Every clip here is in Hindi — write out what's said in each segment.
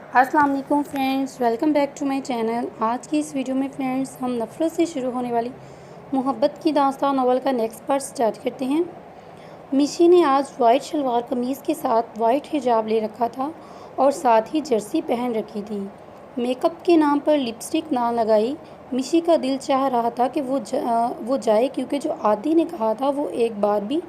अस्सलाम वालेकुम friends, welcome back to my channel. आज की इस वीडियो में फ्रेंड्स हम नफ़रत से शुरू होने वाली मोहब्बत की दास्तान नॉवल का नेक्स्ट पार्ट स्टार्ट करते हैं। मिशी ने आज वाइट शलवार कमीज़ के साथ वाइट हिजाब ले रखा था और साथ ही जर्सी पहन रखी थी। मेकअप के नाम पर लिपस्टिक ना लगाई। मिशी का दिल चाह रहा था कि वो जाए, क्योंकि जो आदि ने कहा था वो एक बार भी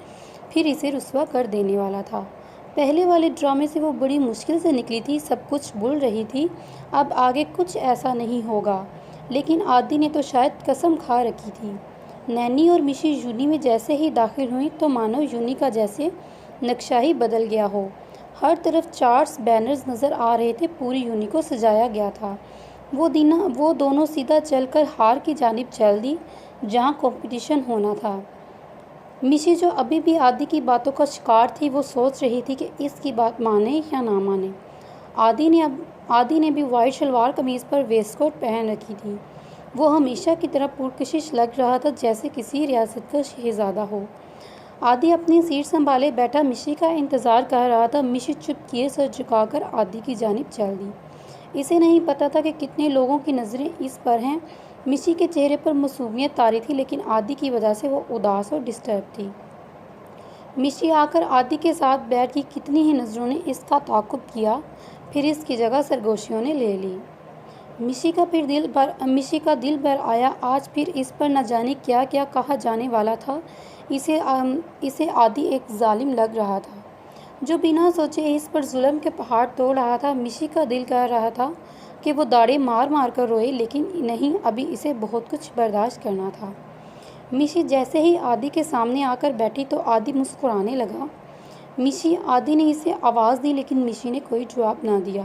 फिर इसे रुस्वा कर देने वाला था। पहले वाले ड्रामे से वो बड़ी मुश्किल से निकली थी, सब कुछ भूल रही थी। अब आगे कुछ ऐसा नहीं होगा, लेकिन आदि ने तो शायद कसम खा रखी थी। नैनी और मिशी यूनी में जैसे ही दाखिल हुई तो मानो यूनी का जैसे नक्शा ही बदल गया हो। हर तरफ चार्ट्स बैनर्स नज़र आ रहे थे, पूरी यूनी को सजाया गया था। वो दोनों सीधा चलकर हार की जानिब चल दी, जहाँ कंपटीशन होना था। मिशी जो अभी भी आदि की बातों का शिकार थी, वो सोच रही थी कि इसकी बात माने या ना माने। आदि ने भी वाइट शलवार कमीज़ पर वेस्टकोट पहन रखी थी। वो हमेशा की तरह पुरकशिश लग रहा था, जैसे किसी रियासत का शहजादा हो। आदि अपनी सीट संभाले बैठा मिशी का इंतज़ार कर रहा था। मिशी चुप किए सर झुकाकर आदि की जानिब चल दी। इसे नहीं पता था कि कितने लोगों की नज़रें इस पर हैं। मिशी के चेहरे पर मासूमियत तारी थी, लेकिन आदि की वजह से वो उदास और डिस्टर्ब थी। मिशी आकर आदि के साथ बैठ की कितनी ही नज़रों ने इसका ताक़ुब किया, फिर इसकी जगह सरगोशियों ने ले ली। मिशी का दिल भर आया। आज फिर इस पर न जाने क्या क्या कहा जाने वाला था। इसे आदि एक जालिम लग रहा था, जो बिना सोचे इस पर जुल्म के पहाड़ तोड़ रहा था। मिशी का दिल कह रहा था कि वो दाढ़े मार मार कर रोए, लेकिन नहीं, अभी इसे बहुत कुछ बर्दाश्त करना था। मिशी जैसे ही आदि के सामने आकर बैठी तो आदि मुस्कुराने लगा। आदि ने इसे आवाज़ दी, लेकिन मिशी ने कोई जवाब ना दिया।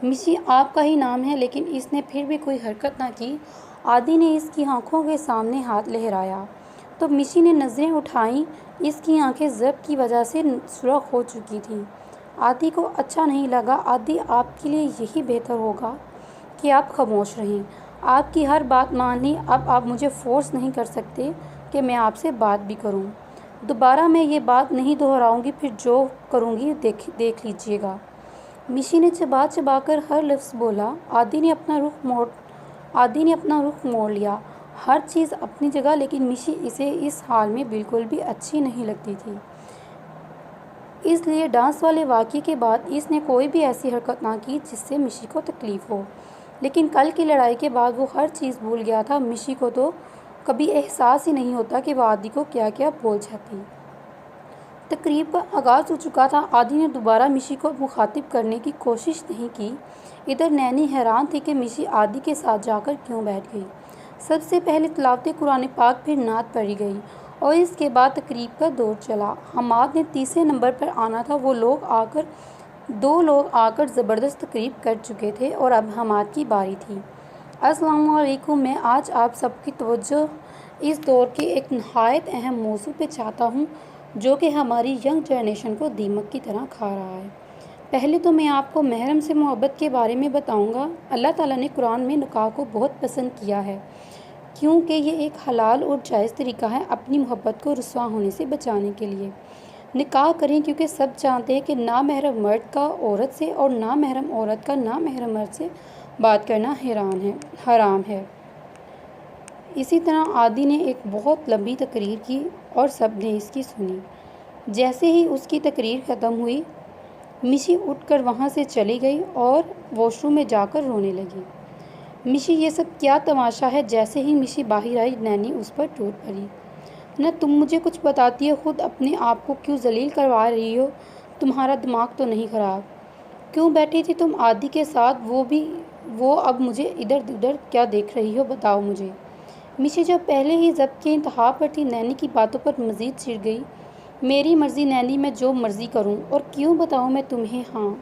मिशी आपका ही नाम है, लेकिन इसने फिर भी कोई हरकत ना की। आदि ने इसकी आंखों के सामने हाथ लहराया तो मिशी ने नज़रें उठाईं। इसकी आंखें ज़ब्त की वजह से सुर्ख हो चुकी थीं। आदि को अच्छा नहीं लगा। आदि, आपके लिए यही बेहतर होगा कि आप खामोश रहें। आपकी हर बात मान ली। अब आप मुझे फोर्स नहीं कर सकते कि मैं आपसे बात भी करूं। दोबारा मैं ये बात नहीं दोहराऊंगी, फिर जो करूंगी देख लीजिएगा। मिशी ने चबा चबा कर हर लफ्ज़ बोला। आदि ने अपना रुख मोड़ लिया। हर चीज़ अपनी जगह, लेकिन मिशी इसे इस हाल में बिल्कुल भी अच्छी नहीं लगती थी। इसलिए डांस वाले वाक़ये के बाद इसने कोई भी ऐसी हरकत ना की जिससे मिशी को तकलीफ़ हो। लेकिन कल की लड़ाई के बाद वो हर चीज़ भूल गया था। मिशी को तो कभी एहसास ही नहीं होता कि वो आदि को क्या क्या बोल जाती। तकरीब का आगाज़ हो चुका था। आदि ने दोबारा मिशी को मुखातिब करने की कोशिश नहीं की। इधर नैनी हैरान थी कि मिशी आदि के साथ जाकर क्यों बैठ गई। सबसे पहले तिलावत कुरान पाक, फिर नात पढ़ी गई और इसके बाद तकरीब का दौर चला। हमाद ने तीसरे नंबर पर आना था। दो लोग आकर ज़बरदस्त तकरीब कर चुके थे और अब हमाद की बारी थी। अस्सलाम वालेकुम। मैं आज आप सबकी तवज्जो इस दौर के एक नहायत अहम मौजू पे चाहता हूँ, जो कि हमारी यंग जनरेशन को दीमक की तरह खा रहा है। पहले तो मैं आपको महरम से मोहब्बत के बारे में बताऊँगा। अल्लाह ताला ने कुरान में निकाह को बहुत पसंद किया है, क्योंकि ये एक हलाल और जायज़ तरीका है अपनी मोहब्बत को रुस्वा होने से बचाने के लिए। निकाह करें, क्योंकि सब जानते हैं कि नामहरम मर्द का औरत से और नामहरम औरत का नामहरम मर्द से बात करना हराम है। इसी तरह आदि ने एक बहुत लंबी तकरीर की और सब ने इसकी सुनी। जैसे ही उसकी तकरीर ख़त्म हुई, मिशी उठकर वहाँ से चली गई और वॉशरूम में जाकर रोने लगी। मिशी, ये सब क्या तमाशा है। जैसे ही मिशी बाहर आई, नैनी उस पर टूट पड़ी। न तुम मुझे कुछ बताती हो, खुद अपने आप को क्यों जलील करवा रही हो। तुम्हारा दिमाग तो नहीं ख़राब? क्यों बैठी थी तुम आदि के साथ, वो अब मुझे इधर उधर क्या देख रही हो, बताओ मुझे। मिशी जब पहले ही ज़ब्त के इंतहा पर थी, नैनी की बातों पर मज़ीद चिढ़ गई। मेरी मर्ज़ी नैनी, मैं जो मर्ज़ी करूं, और क्यों बताऊं मैं तुम्हें। हाँ।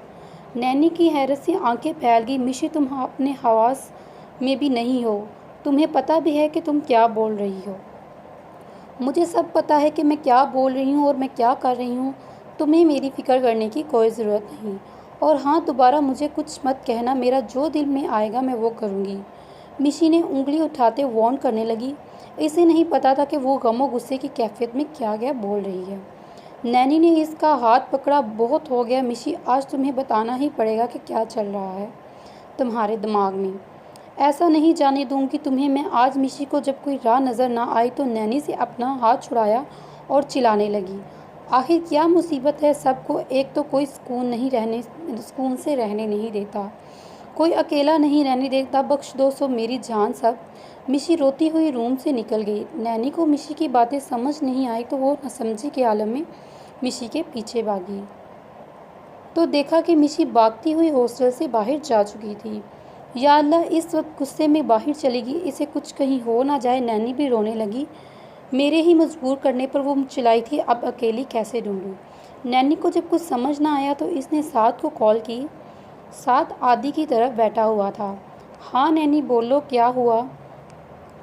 नैनी की हैरत से आंखें फैल गई। मिशी, तुम अपने हवास में भी नहीं हो। तुम्हें पता भी है कि तुम क्या बोल रही हो। मुझे सब पता है कि मैं क्या बोल रही हूँ और मैं क्या कर रही हूँ। तुम्हें मेरी फ़िक्र करने की कोई ज़रूरत नहीं। और हाँ, दोबारा मुझे कुछ मत कहना। मेरा जो दिल में आएगा मैं वो करूँगी। मिशी ने उंगली उठाते वार्न करने लगी। इसे नहीं पता था कि वो गम और गुस्से की कैफियत में क्या क्या बोल रही है। नैनी ने इसका हाथ पकड़ा। बहुत हो गया मिशी, आज तुम्हें बताना ही पड़ेगा कि क्या चल रहा है तुम्हारे दिमाग में। ऐसा नहीं जाने दूंगी तुम्हें मैं आज। मिशी को जब कोई राह नज़र ना आई तो नैनी से अपना हाथ छुड़ाया और चिल्लाने लगी, आखिर क्या मुसीबत है सबको? एक तो कोई सुकून से रहने नहीं देता, कोई अकेला नहीं रहने देता। बख्श दो सो मेरी जान सब। मिशी रोती हुई रूम से निकल गई। नैनी को मिशी की बातें समझ नहीं आई तो वो नासमझी के आलम में मिशी के पीछे भागी तो देखा कि मिशी भागती हुई हॉस्टल से बाहर जा चुकी थी। या अल्लाह, इस वक्त गुस्से में बाहर चलेगी, इसे कुछ कहीं हो ना जाए। नैनी भी रोने लगी। मेरे ही मजबूर करने पर वो चिल्लाई थी, अब अकेली कैसे ढूंढूं? नैनी को जब कुछ समझ ना आया तो इसने साद को कॉल की। साद आदि की तरफ बैठा हुआ था। हाँ नैनी बोलो, क्या हुआ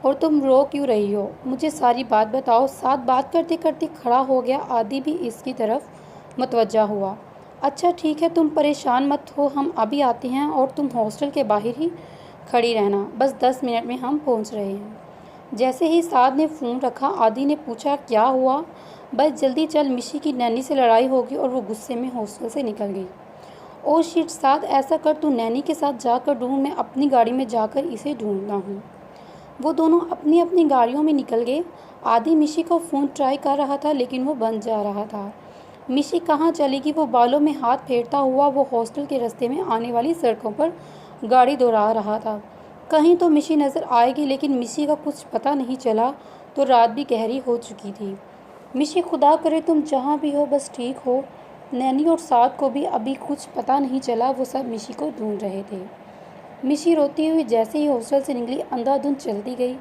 और तुम रो क्यों रही हो? मुझे सारी बात बताओ। साद बात करते करते खड़ा हो गया। आदि भी इसकी तरफ मुतवज्जा हुआ। अच्छा ठीक है, तुम परेशान मत हो, हम अभी आते हैं और तुम हॉस्टल के बाहर ही खड़ी रहना, बस 10 मिनट में हम पहुंच रहे हैं। जैसे ही साद ने फ़ोन रखा आदि ने पूछा, क्या हुआ? बस जल्दी चल, मिशी की नैनी से लड़ाई होगी। और वो गुस्से में हॉस्टल से निकल गई। ओ शिट साद, ऐसा कर तू नैनी के साथ जाकर ढूंढ, मैं अपनी गाड़ी में जाकर इसे ढूंढता हूँ। वो दोनों अपनी अपनी गाड़ियों में निकल गए। आदि मिशी को फ़ोन ट्राई कर रहा था लेकिन वो बंद जा रहा था। मिशी कहाँ चलेगी? वो बालों में हाथ फेरता हुआ वो हॉस्टल के रास्ते में आने वाली सड़कों पर गाड़ी दौड़ा रहा था। कहीं तो मिशी नज़र आएगी, लेकिन मिशी का कुछ पता नहीं चला। तो रात भी गहरी हो चुकी थी। मिशी, खुदा करे तुम जहाँ भी हो बस ठीक हो। नैनी और साद को भी अभी कुछ पता नहीं चला। वो सब मिशी को ढूंढ रहे थे। मिशी रोती हुई जैसे ही हॉस्टल से निकली अंधाधुंध चलती गई।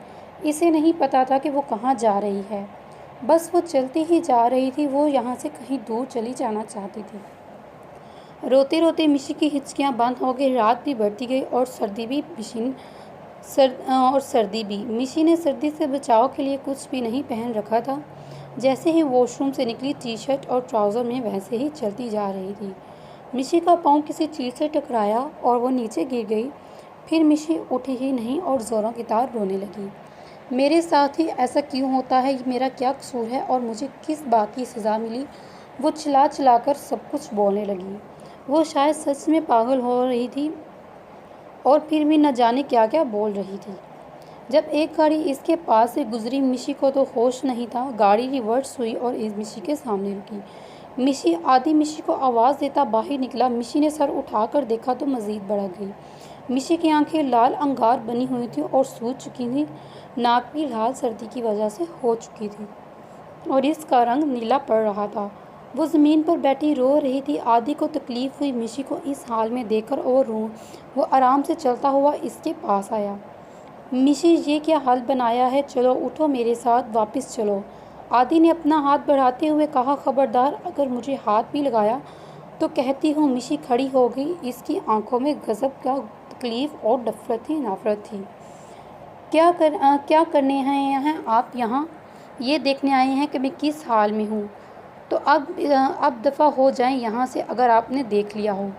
इसे नहीं पता था कि वो कहाँ जा रही है, बस वो चलती ही जा रही थी। वो यहाँ से कहीं दूर चली जाना चाहती थी। रोते रोते मिशी की हिचकियाँ बंद हो गई। रात भी बढ़ती गई और सर्दी भी। मिशी ने सर्दी से बचाव के लिए कुछ भी नहीं पहन रखा था। जैसे ही वॉशरूम से निकली टी शर्ट और ट्राउज़र में वैसे ही चलती जा रही थी। मिशी का पाँव किसी चीज़ से टकराया और वो नीचे गिर गई। फिर मिशी उठी ही नहीं और ज़ोरों की तार रोने लगी। मेरे साथ ही ऐसा क्यों होता है? मेरा क्या कसूर है और मुझे किस बात की सज़ा मिली? वो चिल्ला चिल्लाकर सब कुछ बोलने लगी। वो शायद सच में पागल हो रही थी और फिर भी न जाने क्या क्या बोल रही थी। जब एक गाड़ी इसके पास से गुजरी मिशी को तो होश नहीं था। गाड़ी रिवर्स हुई और इस मिशी के सामने रुकी। मिशी आदि मिशी को आवाज़ देता बाहर निकला। मिशी ने सर उठाकर देखा तो मज़ीद भड़क गई। मिशी की आंखें लाल अंगार बनी हुई थी और सूज चुकी थी। नाक भी लाल सर्दी की वजह से हो चुकी थी और इसका रंग नीला पड़ रहा था। वो ज़मीन पर बैठी रो रही थी। आदि को तकलीफ़ हुई मिशी को इस हाल में देखकर और वो आराम से चलता हुआ इसके पास आया। मिशी, ये क्या हाल बनाया है? चलो उठो, मेरे साथ वापस चलो। आदि ने अपना हाथ बढ़ाते हुए कहा, खबरदार, अगर मुझे हाथ भी लगाया तो कहती हूँ। मिशी खड़ी हो गई। इसकी आंखों में गज़ब का तकलीफ़ और नफ़रत थी। क्या करने हैं आप यहाँ? ये देखने आए हैं कि मैं किस हाल में हूँ? तो अब दफ़ा हो जाएं यहाँ से, अगर आपने देख लिया हो।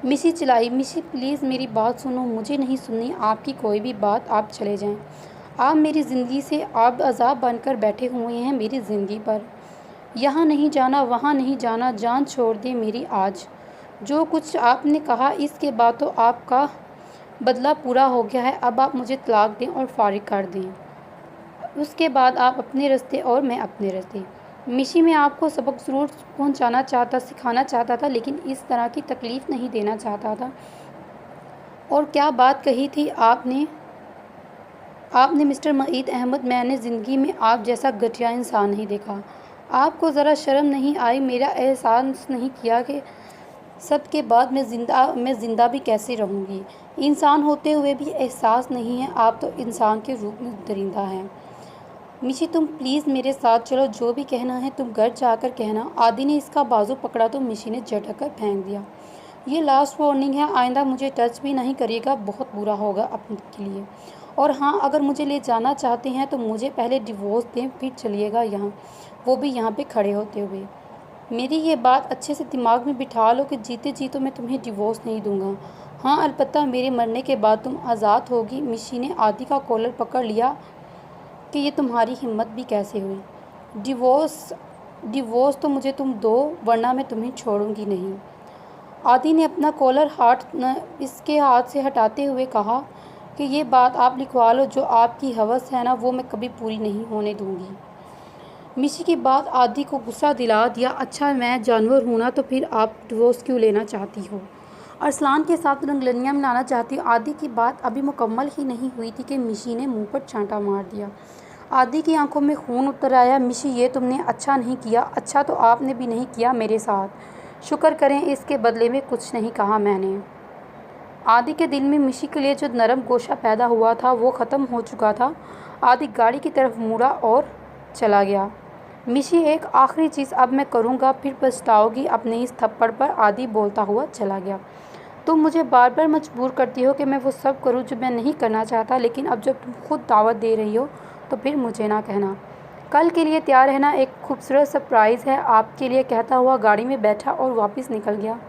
मिशी चिल्लाई। मिशी प्लीज़ मेरी बात सुनो। मुझे नहीं सुननी आपकी कोई भी बात, आप चले जाएं। आप मेरी ज़िंदगी से आप अज़ाब बनकर बैठे हुए हैं मेरी ज़िंदगी पर। यहाँ नहीं जाना, वहाँ नहीं जाना, जान छोड़ दें मेरी आज। जो कुछ आपने कहा इसके बाद तो आपका बदला पूरा हो गया है। अब आप मुझे तलाक दें और फारिग कर दें। उसके बाद आप अपने रास्ते और मैं अपने रास्ते। मिशी, मैं आपको सबक ज़रूर सिखाना चाहता था, लेकिन इस तरह की तकलीफ़ नहीं देना चाहता था। और क्या बात कही थी आपने मिस्टर मईद अहमद? मैंने ज़िंदगी में आप जैसा घटिया इंसान नहीं देखा। आपको ज़रा शर्म नहीं आई? मेरा एहसास नहीं किया कि सब के बाद मैं ज़िंदा भी कैसे रहूँगी? इंसान होते हुए भी एहसास नहीं है। आप तो इंसान के रूप में दरिंदा हैं। मिशी, तुम प्लीज़ मेरे साथ चलो, जो भी कहना है तुम घर जाकर कहना। आदि ने इसका बाजू पकड़ा तो मिशी ने झटक कर फेंक दिया। ये लास्ट वार्निंग है, आइंदा मुझे टच भी नहीं करिएगा, बहुत बुरा होगा आपके लिए। और हाँ, अगर मुझे ले जाना चाहते हैं तो मुझे पहले डिवोर्स दें, फिर चलिएगा यहाँ, वो भी यहाँ पे खड़े होते हुए। मेरी ये बात अच्छे से दिमाग में बिठा लो कि जीते जी तो मैं तुम्हें डिवोर्स नहीं दूंगा। हाँ, अलबत्ता मेरे मरने के बाद तुम आज़ाद होगी। मिशी ने आदि का कॉलर पकड़ लिया कि ये तुम्हारी हिम्मत भी कैसे हुई? डिवोर्स डिवोर्स तो मुझे तुम दो, वरना मैं तुम्हें छोड़ूंगी नहीं। आदि ने अपना कॉलर इसके हाथ से हटाते हुए कहा कि ये बात आप लिखवा लो, जो आपकी हवस है ना, वो मैं कभी पूरी नहीं होने दूंगी। मिशी की बात आदि को गुस्सा दिला दिया। अच्छा, मैं जानवर हूँ ना, तो फिर आप डिवोर्स क्यों लेना चाहती हो? अरसलान के साथ रंगलनियाँ मिलाना चाहती हो? आदि की बात अभी मुकम्मल ही नहीं हुई थी कि मिशी ने मुंह पर चांटा मार दिया। आदि की आंखों में खून उतर आया। मिशी, ये तुमने अच्छा नहीं किया। अच्छा तो आपने भी नहीं किया मेरे साथ। शुक्र करें इसके बदले में कुछ नहीं कहा मैंने। आदि के दिल में मिशी के लिए जो नरम गोशा पैदा हुआ था वो ख़त्म हो चुका था। आदि गाड़ी की तरफ मुड़ा और चला गया। मिशी, एक आखिरी चीज़ अब मैं करूँगा, फिर पछताओगी अपने इस थप्पड़ पर। आदि बोलता हुआ चला गया। तुम मुझे बार बार मजबूर करती हो कि मैं वो सब करूँ जो मैं नहीं करना चाहता, लेकिन अब जब तुम खुद दावत दे रही हो तो फिर मुझे ना कहना। कल के लिए तैयार रहना, एक खूबसूरत सरप्राइज़ है आपके लिए, कहता हुआ गाड़ी में बैठा और वापस निकल गया।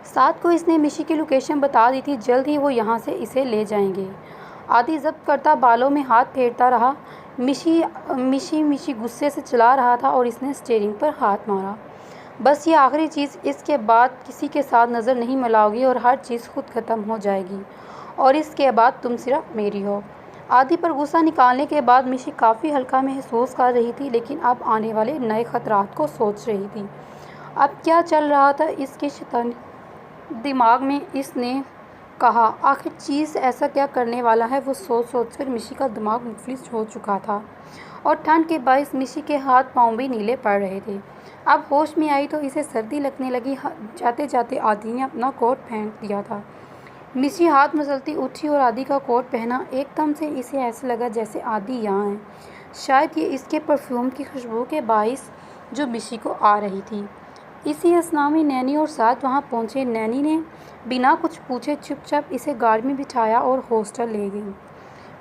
साथ को इसने मिशी की लोकेशन बता दी थी। जल्द ही वो यहाँ से इसे ले जाएंगे। आदि जब्त करता बालों में हाथ फेरता रहा। मिशी मिशी मिशी गुस्से से चला रहा था और इसने स्टीयरिंग पर हाथ मारा। बस ये आखिरी चीज़, इसके बाद किसी के साथ नज़र नहीं मिलाओगी और हर चीज़ खुद ख़त्म हो जाएगी और इसके बाद तुम सिर्फ मेरी हो। आदि पर गुस्सा निकालने के बाद मिशी काफ़ी हल्का महसूस कर रही थी, लेकिन अब आने वाले नए ख़तरात को सोच रही थी। अब क्या चल रहा था इसके शैतानी दिमाग में? इसने कहा, आखिर चीज़ ऐसा क्या करने वाला है? वो सोच सोच कर मिशी का दिमाग मुफलिस हो चुका था और ठंड के बायस मिशी के हाथ पाँव भी नीले पड़ रहे थे। अब होश में आई तो इसे सर्दी लगने लगी। जाते जाते आदि ने अपना कोट फेंक दिया था। मिशी हाथ मसलती उठी और आदि का कोट पहना। एकदम से इसे ऐसा लगा जैसे आदि यहाँ है। शायद ये इसके परफ्यूम की खुशबू के बायस जो मिशी को आ रही थी। इसी असना में नैनी और साथ वहाँ पहुँचे। नैनी ने बिना कुछ पूछे चुपचाप इसे गाड़ी में बिठाया और हॉस्टल ले गई।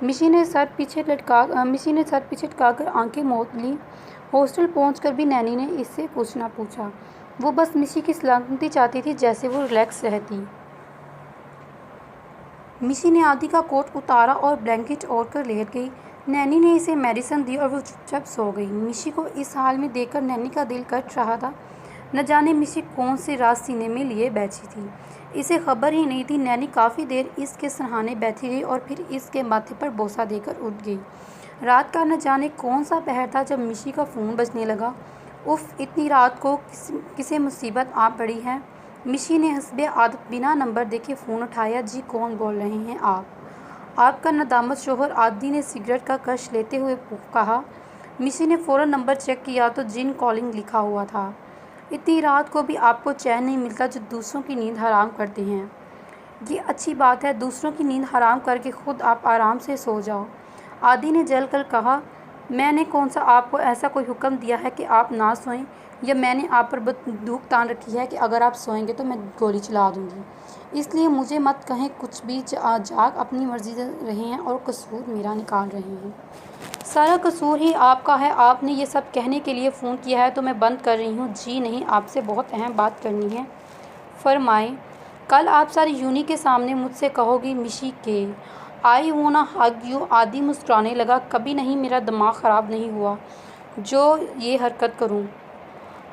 मिशी ने सर पीछे लटकाकर आंखें मोद ली। हॉस्टल पहुंचकर भी नैनी ने इससे कुछ ना पूछा। वो बस मिशी की सलामती चाहती थी, जैसे वो रिलैक्स रहती। मिशी ने आदि का कोट उतारा और ब्लैंकेट ओढ़ कर लेट गई। नैनी ने इसे मेडिसिन दी और वो चुपचाप सो गई। मिशी को इस हाल में देखकर नैनी का दिल कट रहा था। न जाने मिशी कौन से राज सीने में लिए बैठी थी, इसे खबर ही नहीं थी। नैनी काफ़ी देर इसके सराहने बैठी रही और फिर इसके माथे पर बोसा देकर उठ गई। रात का न जाने कौन सा पहर था जब मिशी का फ़ोन बजने लगा। उफ़, इतनी रात को किसे मुसीबत आ पड़ी है? मिशी ने हस्बे आदत बिना नंबर देखे फ़ोन उठाया। जी, कौन बोल रहे हैं आप? आपका नदामत शोहर। आदि ने सिगरेट का कश लेते हुए कहा। मिशी ने फ़ौरन नंबर चेक किया तो जिन कॉलिंग लिखा हुआ था। इतनी रात को भी आपको चैन नहीं मिलता जो दूसरों की नींद हराम करते हैं। ये अच्छी बात है, दूसरों की नींद हराम करके खुद आप आराम से सो जाओ। आदि ने जलकर कहा, मैंने कौन सा आपको ऐसा कोई हुक्म दिया है कि आप ना सोएं, या मैंने आप पर बंदूक तान रखी है कि अगर आप सोएंगे तो मैं गोली चला दूंगी। इसलिए मुझे मत कहें कुछ भी। जाग अपनी मर्जी से रहे हैं और कसूर मेरा निकाल रहे हैं। सारा कसूर ही आपका है। आपने ये सब कहने के लिए फ़ोन किया है तो मैं बंद कर रही हूँ। जी नहीं, आपसे बहुत अहम बात करनी है। फरमाएं। कल आप सारी यूनी के सामने मुझसे कहोगी, मिशी के आई वोना हग यू। आदि मुस्कुराने लगा। कभी नहीं, मेरा दिमाग ख़राब नहीं हुआ जो ये हरकत करूं।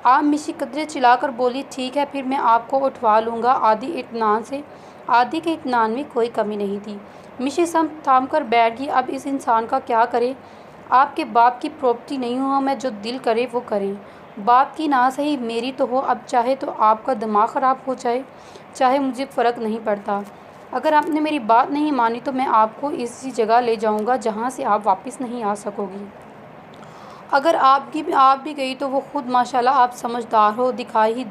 आप मिशी कदरे चिल्लाकर बोली, ठीक है, फिर मैं आपको उठवा लूँगा। आदि इत्मीनान से। आदि के इत्मीनान में कोई कमी नहीं थी। मिशी सम थाम कर बैठ गई। अब इस इंसान का क्या करे? आपके बाप की प्रॉपर्टी नहीं हूँ मैं, जो दिल करे वो करें। बाप की ना सही, मेरी तो हो। अब चाहे तो आपका दिमाग ख़राब हो जाए, चाहे मुझे फ़र्क नहीं पड़ता। अगर आपने मेरी बात नहीं मानी तो मैं आपको इसी जगह ले जाऊंगा जहाँ से आप वापस नहीं आ सकोगी। अगर आप भी गई तो वो खुद माशाल्लाह, आप समझदार हो, दिखा ही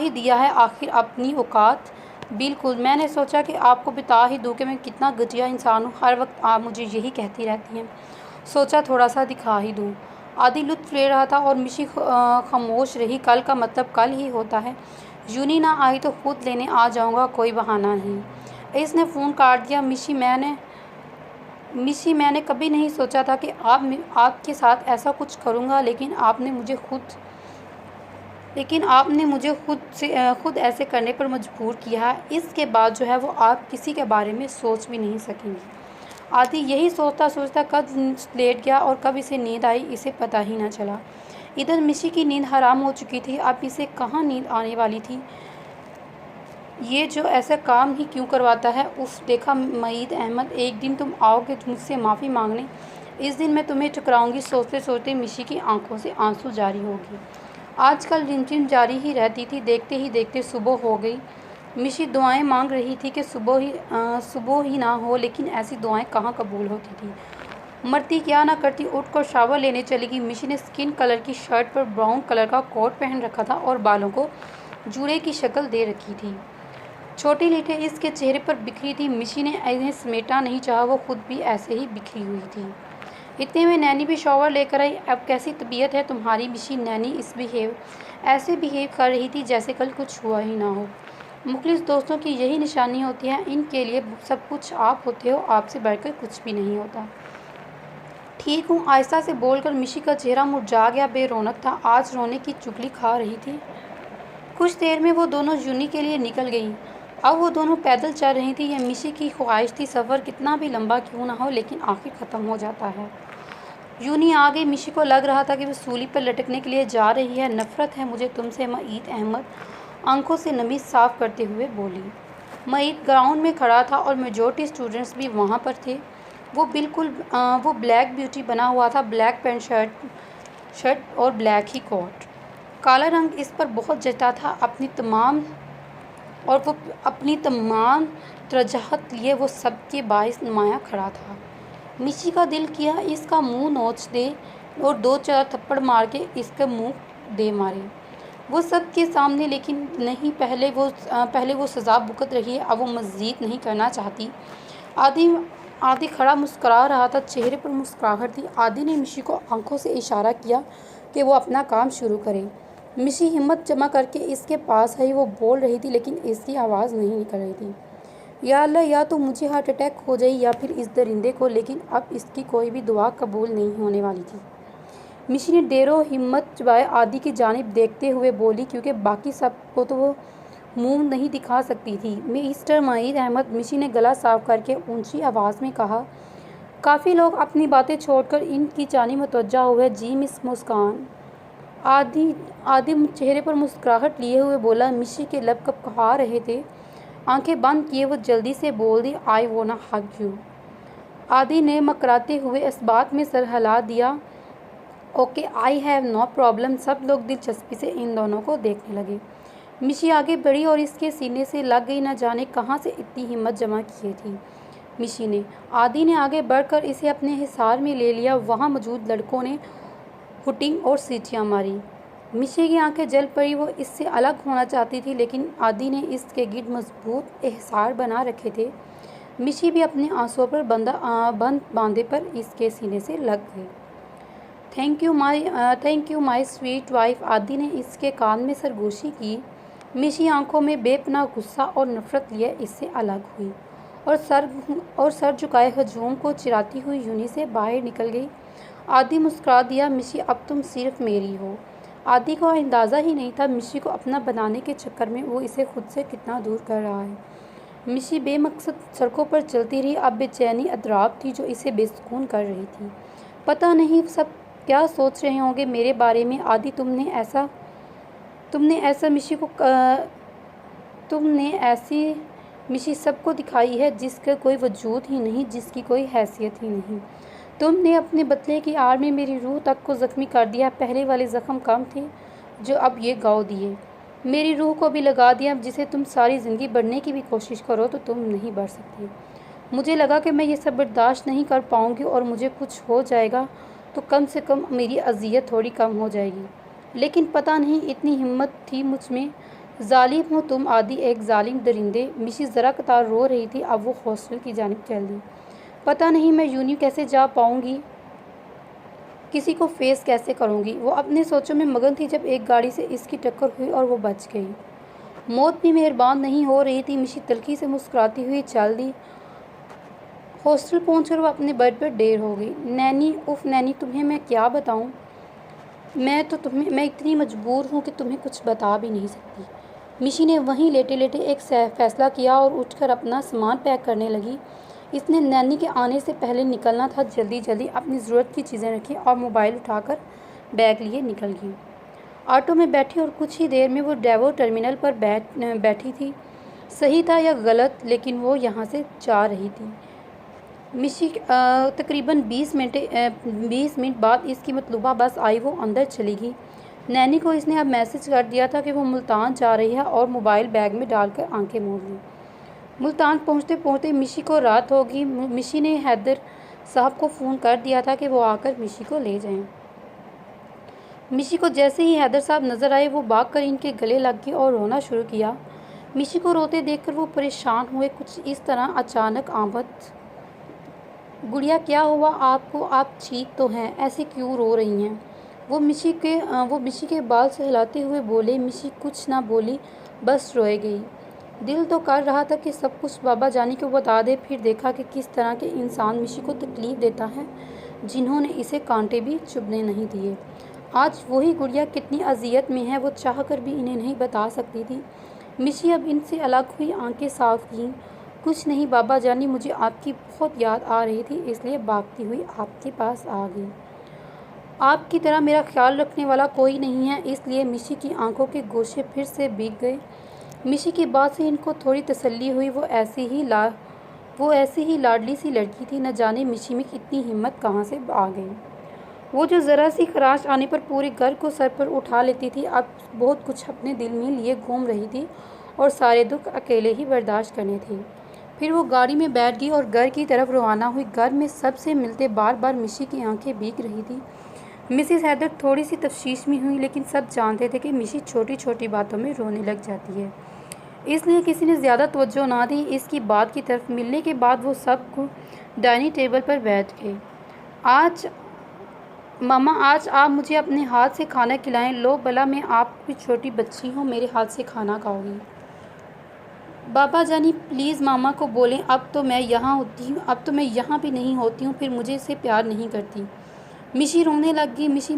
दिया है आखिर अपनी औकात। बिल्कुल, मैंने सोचा कि आपको बता ही दूँ कि मैं कितना घटिया इंसान हूँ। हर वक्त आप मुझे यही कहती रहती हैं। सोचा थोड़ा सा दिखा ही दूँ। आदि लुत्फ़ ले रहा था और मिशी खामोश रही। कल का मतलब कल ही होता है। यूनी ना आई तो खुद लेने आ जाऊँगा, कोई बहाना नहीं। इसने फ़ोन काट दिया। मिशी, मैंने कभी नहीं सोचा था कि आपके साथ ऐसा कुछ करूँगा, लेकिन आपने मुझे खुद ऐसे करने पर मजबूर किया है। इसके बाद जो है वो आप किसी के बारे में सोच भी नहीं सकेंगी। आदि यही सोचता सोचता कब लेट गया और कब इसे नींद आई इसे पता ही न चला। इधर मिशी की नींद हराम हो चुकी थी, अब इसे कहाँ नींद आने वाली थी। ये जो ऐसा काम ही क्यों करवाता है। उफ, देखा मईद अहमद, एक दिन तुम आओगे मुझसे माफ़ी मांगने, इस दिन मैं तुम्हें टकराऊंगी। सोचते सोचते मिशी की आंखों से आंसू जारी हो गए। आजकल रिमझिम जारी ही रहती थी। देखते ही देखते सुबह हो गई। मिशी दुआएं मांग रही थी कि सुबह ही ना हो, लेकिन ऐसी दुआएं कहाँ कबूल होती थी। मरती क्या ना करती, उठकर शावर लेने चली गई। मिशी ने स्किन कलर की शर्ट पर ब्राउन कलर का कोट पहन रखा था और बालों को जूड़े की शक्ल दे रखी थी। छोटी लीटें इसके चेहरे पर बिखरी थी। मिशी ने इन्हें समेटा नहीं चाहा, वो खुद भी ऐसे ही बिखरी हुई थी। इतने में नैनी भी शॉवर लेकर आई। अब कैसी तबीयत है तुम्हारी मिशी। नैनी ऐसे बिहेव कर रही थी जैसे कल कुछ हुआ ही ना हो। मुखलिस दोस्तों की यही निशानी होती है, इनके लिए सब कुछ आप होते हो, आपसे बढ़कर कुछ भी नहीं होता। ठीक हूँ, आहिस्ता से बोलकर मिशी का चेहरा मुरझा गया, बेरौनक था। आज रोने की चुगली खा रही थी। कुछ देर में वो दोनों यूनी के लिए निकल गईं। अब वो दोनों पैदल चल रही थी। यह मिशी की ख्वाहिश थी, सफ़र कितना भी लंबा क्यों ना हो लेकिन आखिर ख़त्म हो जाता है। यूनी आ गई। मिशी को लग रहा था कि वो सूली पर लटकने के लिए जा रही है। नफ़रत है मुझे तुमसे मईद अहमद, आंखों से नमी साफ करते हुए बोली। मईद ग्राउंड में खड़ा था और मेजॉरिटी स्टूडेंट्स भी वहाँ पर थे। वो ब्लैक ब्यूटी बना हुआ था, ब्लैक पैंट शर्ट और ब्लैक ही कोट। काला रंग इस पर बहुत जचता था। वो अपनी तमाम तरजहत लिए वो सबके बाइस नुमाया खड़ा था। मिशी का दिल किया इसका मुंह नोच दे और 2-4 थप्पड़ मार के इसका मुंह दे मारे, वो सब के सामने। लेकिन नहीं, पहले वो सज़ा भुगत रही है, अब वो मज़ीद नहीं करना चाहती। आदि खड़ा मुस्कुरा रहा था, चेहरे पर मुस्कुराहट थी। आदि ने मिशी को आंखों से इशारा किया कि वो अपना काम शुरू करे। मिशी हिम्मत जमा करके इसके पास आई। वो बोल रही थी लेकिन इसकी आवाज़ नहीं निकल रही थी। या अल्लाह, या तो मुझे हार्ट अटैक हो जाए या फिर इस दरिंदे को। लेकिन अब इसकी कोई भी दुआ कबूल नहीं होने वाली थी। मिशी ने देरो हिम्मत जमाए आदि की जानिब देखते हुए बोली, क्योंकि बाकी सबको तो वो मुंह नहीं दिखा सकती थी। मिस्टर मईद अहमद, मिशी ने गला साफ करके ऊंची आवाज़ में कहा। काफ़ी लोग अपनी बातें छोड़कर इनकी जानिब मुतवज्जा हुए। जी मिस मुस्कान। आदि चेहरे पर मुस्कुराहट लिए हुए बोला। मिशी के लब कँपा रहे थे। आंखें बंद किए वो जल्दी से बोल दी, आई वोना हग यू। आदि ने मकराते हुए इस बात में सर हिला दिया। Okay, I have no problem. सब लोग दिलचस्पी से इन दोनों को देखने लगे। मिशी आगे बढ़ी और इसके सीने से लग गई। न जाने कहाँ से इतनी हिम्मत जमा किए थी मिशी ने। आदि ने आगे बढ़कर इसे अपने हिसार में ले लिया। वहाँ मौजूद लड़कों ने हुटिंग और सीटियाँ मारी। मिशी की आंखें जल पड़ी। वो इससे अलग होना चाहती थी, लेकिन आदि ने इसके गिर्द मजबूत एहसार बना रखे थे। मिशी भी अपने आंसुओं पर बांधे पर इसके सीने से लग गई। Thank you my sweet wife. आदि ने इसके कान में सरगोशी की। मिशी आंखों में बेपनाह गुस्सा और नफरत लिए इससे अलग हुई और सर झुकाए हजूम को चिराती हुई यूनी से बाहर निकल गई। आदि मुस्कुरा दिया। मिशी, अब तुम सिर्फ मेरी हो। आदि को अंदाज़ा ही नहीं था मिशी को अपना बनाने के चक्कर में वो इसे खुद से कितना दूर कर रहा है। मिशी बेमकसद सड़कों पर चलती रही। अब बेचैनी अतराब थी जो इसे बेसुकून कर रही थी। पता नहीं सब क्या सोच रहे होंगे मेरे बारे में। आदि, तुमने ऐसी मिशी सबको दिखाई है जिसका कोई वजूद ही नहीं, जिसकी कोई हैसियत ही नहीं। तुमने अपने बदले की आड़ में मेरी रूह तक को ज़ख्मी कर दिया। पहले वाले ज़ख्म कम थे जो अब ये गाँव दिए। मेरी रूह को भी लगा दिया। जिसे तुम सारी ज़िंदगी बढ़ने की भी कोशिश करो तो तुम नहीं बढ़ सकती। मुझे लगा कि मैं ये सब बर्दाश्त नहीं कर पाऊँगी और मुझे कुछ हो जाएगा तो कम से कम मेरी अजियत थोड़ी कम हो जाएगी। लेकिन पता नहीं इतनी हिम्मत थी मुझ में। जालिम हो तुम आदि, एक जालिम दरिंदे। मिशी ज़रा कतार रो रही थी। अब वो हॉस्टल की जानिब चल दी। पता नहीं मैं यूनी कैसे जा पाऊँगी, किसी को फेस कैसे करूँगी। वो अपने सोचों में मगन थी जब एक गाड़ी से इसकी टक्कर हुई और वो बच गई। मौत भी मेहरबान नहीं हो रही थी। मिशी तल्खी से मुस्कुराती हुई चल दी। हॉस्टल पहुंचकर वो अपने बेड पर ढेर हो गई। नैनी, उफ नैनी, तुम्हें मैं क्या बताऊं। मैं इतनी मजबूर हूं कि तुम्हें कुछ बता भी नहीं सकती। मिशी ने वहीं लेटे लेटे एक फैसला किया और उठकर अपना सामान पैक करने लगी। इसने नैनी के आने से पहले निकलना था। जल्दी जल्दी अपनी ज़रूरत की चीज़ें रखी और मोबाइल उठाकर बैग लिए निकल गई। ऑटो में बैठी और कुछ ही देर में वो डेवो टर्मिनल पर बैठी थी। सही था या गलत, लेकिन वो यहाँ से जा रही थी। मिशी तकरीबन 20 मिनट बाद इसकी मतलूबा बस आई। वो अंदर चली गई। नैनी को इसने अब मैसेज कर दिया था कि वो मुल्तान जा रही है और मोबाइल बैग में डालकर आंखें मूंद ली। मुल्तान पहुँचते पहुँचते मिशी को रात होगी। मिशी ने हैदर साहब को फ़ोन कर दिया था कि वो आकर मिशी को ले जाएं। मिशी को जैसे ही हैदर साहब नज़र आए वो भागकर इनके गले लग गई और रोना शुरू किया। मिशी को रोते देखकर वो परेशान हुए। कुछ इस तरह अचानक आमद, गुड़िया क्या हुआ आपको, आप ठीक तो हैं, ऐसे क्यों रो रही हैं? वो मिशी के बाल सहलाते हुए बोले। मिशी कुछ ना बोली, बस रोए गई। दिल तो कर रहा था कि सब कुछ बाबा जानी को बता दे, फिर देखा कि किस तरह के इंसान मिशी को तकलीफ़ देता है जिन्होंने इसे कांटे भी चुभने नहीं दिए। आज वही गुड़िया कितनी अजियत में है वो चाह कर भी इन्हें नहीं बता सकती थी। मिशी अब इनसे अलग हुई, आंखें साफ की। कुछ नहीं बाबा जानी, मुझे आपकी बहुत याद आ रही थी, इसलिए भागती हुई आपके पास आ गई। आपकी तरह मेरा ख्याल रखने वाला कोई नहीं है, इसलिए मिशी की आंखों के गोशे फिर से भीग गए। मिशी की बात से इनको थोड़ी तसल्ली हुई। वो ऐसी ही लाडली सी लड़की थी। न जाने मिशी में इतनी हिम्मत कहाँ से आ गई। वो जो ज़रा सी खराश आने पर पूरे घर को सर पर उठा लेती थी, अब बहुत कुछ अपने दिल में लिए घूम रही थी और सारे दुख अकेले ही बर्दाश्त करने थे। फिर वो गाड़ी में बैठ गई और घर की तरफ रवाना हुई। घर में सबसे मिलते बार बार मिशी की आंखें भीग रही थी। मिसेस हैदर थोड़ी सी तफ्शीश में हुई, लेकिन सब जानते थे कि मिशी छोटी छोटी बातों में रोने लग जाती है, इसलिए किसी ने ज़्यादा तवज्जो ना दी इसकी बात की तरफ। मिलने के बाद वो सब डाइनिंग टेबल पर बैठ गए। आज आप मुझे अपने हाथ से खाना खिलाएं। लो भला, मैं आपकी छोटी बच्ची हूँ, मेरे हाथ से खाना खाओगी? बाबा जानी प्लीज़ मामा को बोलें, अब तो मैं यहाँ भी नहीं होती हूँ, फिर मुझे से प्यार नहीं करती। मिशी रोने लग गई। मिशी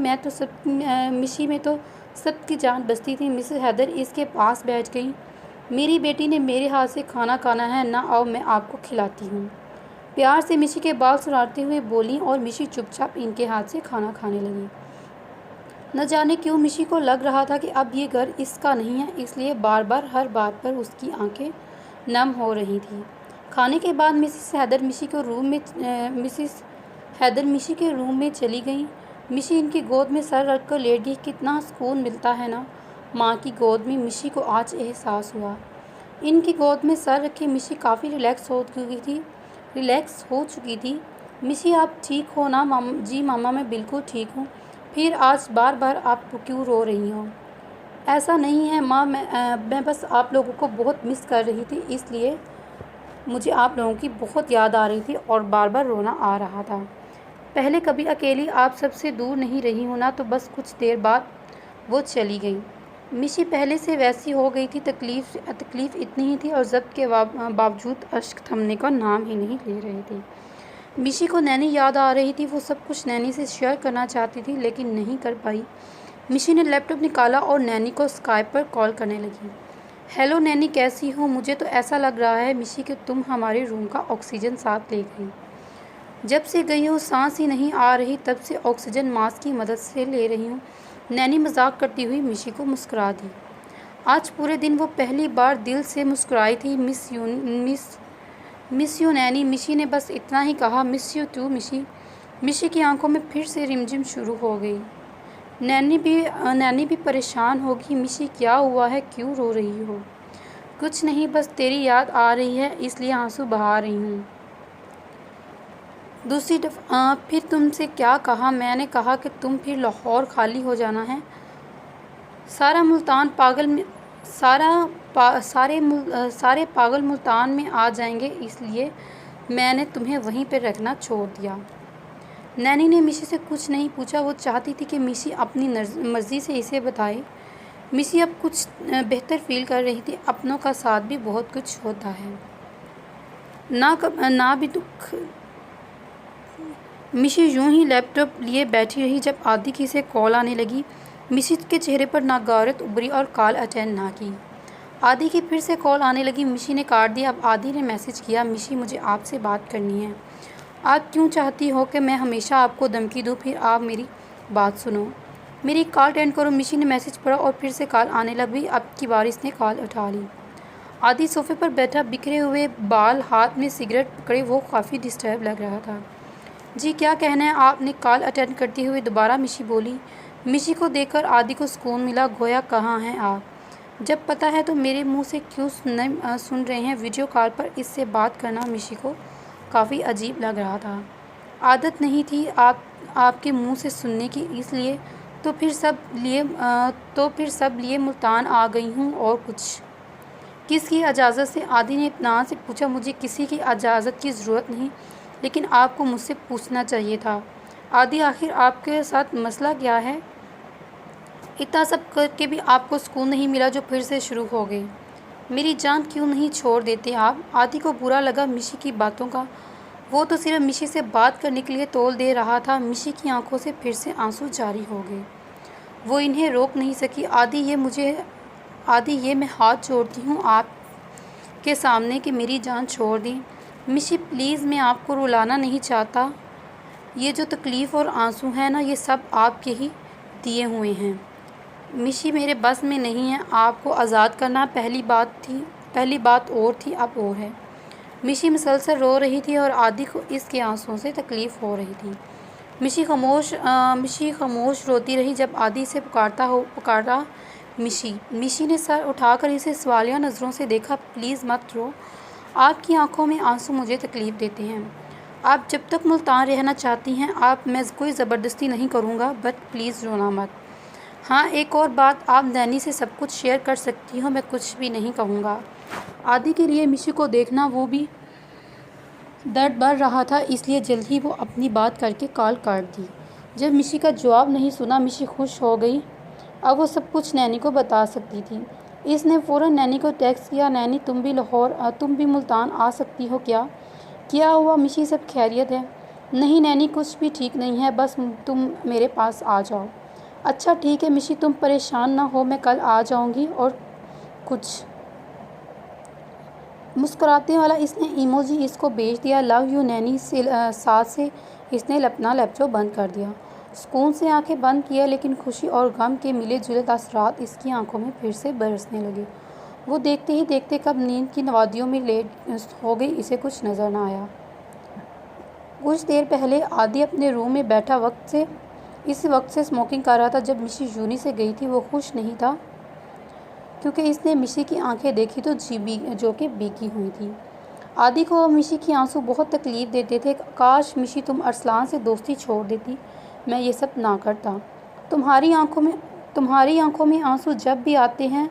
में तो सबकी जान बसती थी। मिसेस हैदर इसके पास बैठ गई। मेरी बेटी ने मेरे हाथ से खाना खाना है ना, आओ मैं आपको खिलाती हूँ, प्यार से मिशी के बाल सुराते हुए बोली और मिशी चुपचाप इनके हाथ से खाना खाने लगी। न जाने क्यों मिशी को लग रहा था कि अब ये घर इसका नहीं है, इसलिए बार बार हर बात पर उसकी आंखें नम हो रही थी। खाने के बाद मिसेस हैदर मिशी के रूम में चली गई। मिशी इनकी गोद में सर रखकर लेट गई। कितना सुकून मिलता है ना माँ की गोद में, मिशी को आज एहसास हुआ। इनकी गोद में सर रखे मिशी काफ़ी रिलैक्स हो चुकी थी। मिशी आप ठीक हो ना? जी मामा मैं बिल्कुल ठीक हूँ। फिर आज बार बार आप क्यों रो रही हो? ऐसा नहीं है माँ, मैं बस आप लोगों को बहुत मिस कर रही थी, इसलिए मुझे आप लोगों की बहुत याद आ रही थी और बार बार रोना आ रहा था। पहले कभी अकेली आप सबसे दूर नहीं रही हूँ ना। तो बस कुछ देर बाद वो चली गई। मिशी पहले से वैसी हो गई थी। तकलीफ़ इतनी ही थी और ज़ब्त के बावजूद अश्क थमने का नाम ही नहीं ले रही थी। मिशी को नैनी याद आ रही थी। वो सब कुछ नैनी से शेयर करना चाहती थी, लेकिन नहीं कर पाई। मिशी ने लैपटॉप निकाला और नैनी को स्काइप पर कॉल करने लगी। हेलो नैनी, कैसी हो? मुझे तो ऐसा लग रहा है मिशी कि तुम हमारे रूम का ऑक्सीजन साथ ले गई। जब से गई हो सांस ही नहीं आ रही, तब से ऑक्सीजन मास्क की मदद से ले रही हूँ। नैनी मजाक करती हुई मिशी को मुस्कुरा दी। आज पूरे दिन वो पहली बार दिल से मुस्कुराई थी। Miss you Naini. मिशी ने बस इतना ही कहा। मिस यू टू मिशी। मिशी की आंखों में फिर से रिमझिम शुरू हो गई। नैनी भी परेशान होगी। मिशी क्या हुआ है, क्यों रो रही हो? कुछ नहीं, बस तेरी याद आ रही है, इसलिए आंसू बहा रही हूँ। दूसरी दफ़ा फिर तुमसे क्या कहा? मैंने कहा कि तुम फिर लाहौर खाली हो जाना है। सारे पागल मुल्तान में आ जाएंगे, इसलिए मैंने तुम्हें वहीं पर रखना छोड़ दिया। नैनी ने मिशी से कुछ नहीं पूछा। वो चाहती थी कि मिशी अपनी मर्ज़ी से इसे बताए। मिशी अब कुछ बेहतर फील कर रही थी। अपनों का साथ भी बहुत कुछ होता है, ना भी दुख। मिशी यूं ही लैपटॉप लिए बैठी रही। जब आदिक से कॉल आने लगी, मिशी के चेहरे पर नागारत उभरी और कॉल अटेंड ना की। आदि की फिर से कॉल आने लगी। मिशी ने काट दिया। अब आदि ने मैसेज किया, मिशी मुझे आपसे बात करनी है। आप क्यों चाहती हो कि मैं हमेशा आपको धमकी दूँ? फिर आप मेरी बात सुनो, मेरी कॉल अटेंड करो। मिशी ने मैसेज पढ़ा और फिर से कॉल आने लगी। अब की बार इसने कॉल उठा ली। आदि सोफे पर बैठा, बिखरे हुए बाल, हाथ में सिगरेट पकड़े, वो काफ़ी डिस्टर्ब लग रहा था। जी क्या कहना है आपने? कॉल अटेंड करते हुए दोबारा मिशी बोली। मिशी को देखकर आदि को सुकून मिला। गोया कहाँ हैं आप? जब पता है तो मेरे मुंह से क्यों सुन रहे हैं? वीडियो कॉल पर इससे बात करना मिशी को काफ़ी अजीब लग रहा था। आदत नहीं थी आपके मुंह से सुनने की, इसलिए तो फिर सब लिए मुल्तान आ गई हूँ। और कुछ? किसकी इजाज़त से? आदि ने इत्मीनान से पूछा। मुझे किसी की इजाज़त की ज़रूरत नहीं, लेकिन आपको मुझसे पूछना चाहिए था। आदि आखिर आपके साथ मसला क्या है? इतना सब करके भी आपको सुकून नहीं मिला जो फिर से शुरू हो गए? मेरी जान क्यों नहीं छोड़ देते आप? आदि को बुरा लगा मिशी की बातों का। वो तो सिर्फ मिशी से बात करने के लिए तोल दे रहा था। मिशी की आंखों से फिर से आंसू जारी हो गए। वो इन्हें रोक नहीं सकी। आदि ये मैं हाथ जोड़ती हूँ आपके सामने कि मेरी जान छोड़ दें। मिशी प्लीज़, मैं आपको रुलाना नहीं चाहता। ये जो तकलीफ़ और आंसू हैं ना, ये सब आपके ही दिए हुए हैं। मिशी मेरे बस में नहीं है। आपको आज़ाद करना पहली बात और थी, अब और है। मिशी मुसलसल रो रही थी और आदि को इसके आंसुओं से तकलीफ़ हो रही थी। मिशी खामोश रोती रही। जब आदि से पुकारा मिशी ने सर उठाकर इसे सवालिया नज़रों से देखा। प्लीज़ मत रो, आपकी आंखों में आंसू मुझे तकलीफ़ देते हैं। आप जब तक मुल्तान रहना चाहती हैं, मैं कोई ज़बरदस्ती नहीं करूँगा, बट प्लीज़ रोना मत। हाँ, एक और बात, आप नैनी से सब कुछ शेयर कर सकती हो, मैं कुछ भी नहीं कहूँगा। आदि के लिए मिशी को देखना वो भी दर्द बढ़ रहा था, इसलिए जल्द ही वो अपनी बात करके कॉल काट दी। जब मिशी का जवाब नहीं सुना, मिशी खुश हो गई। अब वो सब कुछ नैनी को बता सकती थी। इसने फ़ौरन नैनी को टेक्स्ट किया, नैनी तुम भी मुल्तान आ सकती हो क्या? क्या हुआ मिशी, सब खैरियत है? नहीं नैनी, कुछ भी ठीक नहीं है, बस तुम मेरे पास आ जाओ। अच्छा ठीक है मिशी, तुम परेशान ना हो, मैं कल आ जाऊंगी। और कुछ? मुस्कुराते वाला इसने इमोजी इसको भेज दिया। लव यू नैनी से साथ से इसने अपना लैपटॉप बंद कर दिया। सुकून से आंखें बंद किया, लेकिन खुशी और गम के मिले जुले असरात इसकी आंखों में फिर से बरसने लगे। वो देखते ही देखते कब नींद की वादियों में लेट हो गई, इसे कुछ नज़र ना आया। कुछ देर पहले आदि अपने रूम में बैठा इस वक्त से स्मोकिंग कर रहा था जब मिशी यूनी से गई थी। वो खुश नहीं था क्योंकि इसने मिशी की आंखें देखी तो जो कि भीगी हुई थी। आदि को मिशी की आंसू बहुत तकलीफ़ देते थे। काश मिशी तुम अरसलान से दोस्ती छोड़ देती, मैं ये सब ना करता। तुम्हारी आंखों में आंसू जब भी आते हैं,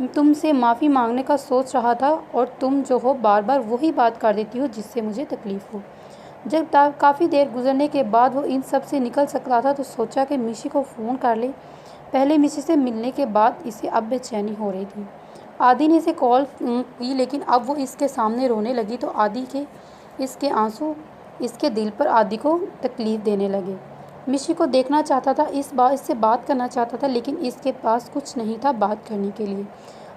तुमसे माफ़ी मांगने का सोच रहा था, और तुम जो हो बार बार वही बात कर देती हो जिससे मुझे तकलीफ़ हो। जब काफ़ी देर गुजरने के बाद वो इन सब से निकल सकता था तो सोचा कि मिशी को फ़ोन कर ले। पहले मिशी से मिलने के बाद इसे अब बेचैनी हो रही थी। आदि ने इसे कॉल की, लेकिन अब वो इसके सामने रोने लगी तो इसके आंसू इसके दिल पर आदि को तकलीफ़ देने लगे। मिशी को देखना चाहता था, इससे बात करना चाहता था, लेकिन इसके पास कुछ नहीं था बात करने के लिए,